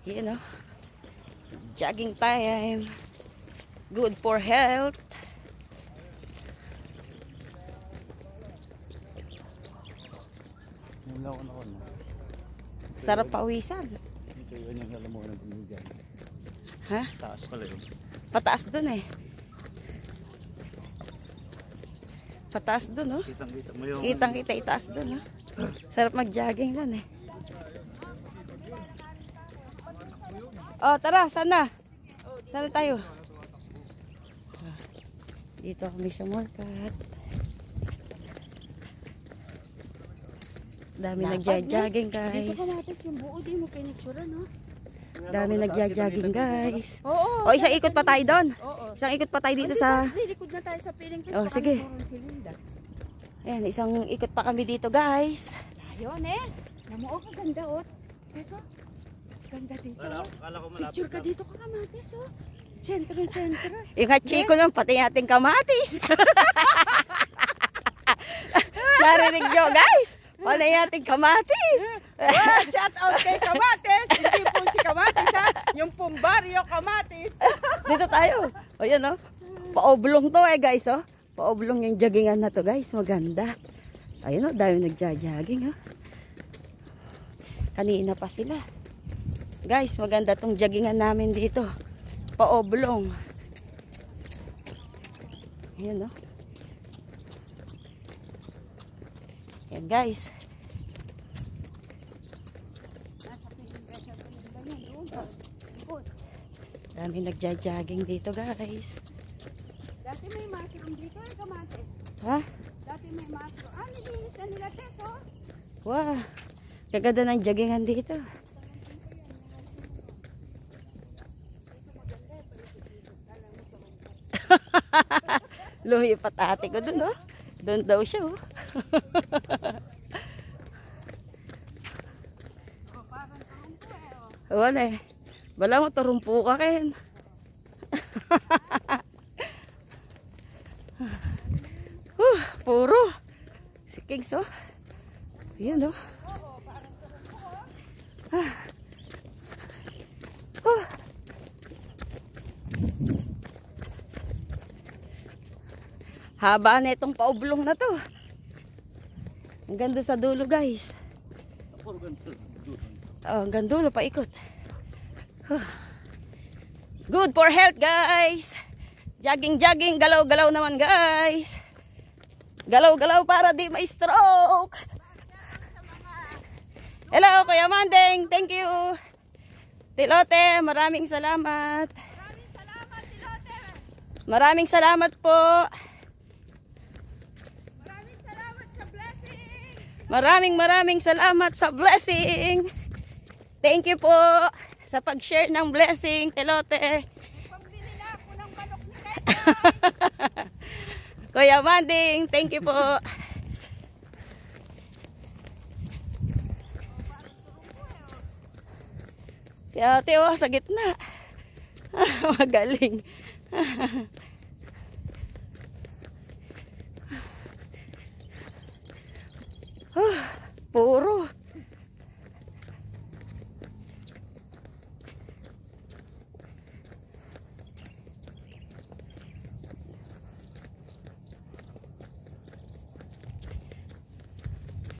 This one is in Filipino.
You know, jogging time. Good for health. Sarap pawisan. Ito yun yung alam mo ng pinigan. Ha? Taas pala yun. Pataas dun eh. Pataas dun, oh. Kitang-kita mo yung... Kitang-kita itaas dun, oh. Sarap mag-jogging dun eh. Oh, tara, sana. Sana tayo. Dito kami sa Morcat. Dami nagja-jogging, guys. Dito kamatis yung buo, di mo pinicture, no? Dami nagja-jogging, guys. Oo. O, isang ikot pa tayo doon. Oo. Isang ikot pa tayo dito sa... Lilikod na tayo sa piling. Oh, sige. Ayan, isang ikot pa kami dito, guys. Ayun eh. Namuo ka ganda, oh. Peso, ganda dito. Kala ko malapit. Picture ka dito ka kamatis, oh. Sentro. Yung hachiko nun, pati ating kamatis. Narinig nyo, guys. Pati ating kamatis. Shout out kay kamatis. Hindi po si kamatis, ha. Yung pumbaryo kamatis. Dito tayo. O yan, oh. Paoblong to guys, oh. Paoblong yung joggingan na to, guys. Maganda. Ayun, oh. Dahil nagja-jogging, oh. Kanina pa sila. Guys, maganda tong joggingan namin dito. Paoblong. Ayan, oh. Ayan, guys. Dami nagja-jogging dito, guys. Dati may mushroom dito, eh, kamatis. Ha? Dati may mushroom. Ah, nilinis na nila, Teso. Wow. Kaganda ng joggingan dito. Lumipat ate ko dun, oh. Doon daw siya, oh. Wala eh. Bala mo, tarumpo ka, Ken. Puro. Si Kings, oh. Yan, oh. Haba na itong paoblong na to. Ang ganda sa dulo, guys. Oh, ang ganda dulo, paikot. Good for health, guys. Jogging, galaw-galaw naman, guys. Galaw-galaw para di may stroke. Hello, Kuya Mandeng. Thank you. Tilote, maraming salamat. Maraming salamat po. Maraming salamat sa blessing. Thank you po sa pag-share ng blessing, Tilote. Pambili na ako ng manok nila. Kuya Manding, thank you po. Kaya Teo, sa gitna. Magaling. Puro.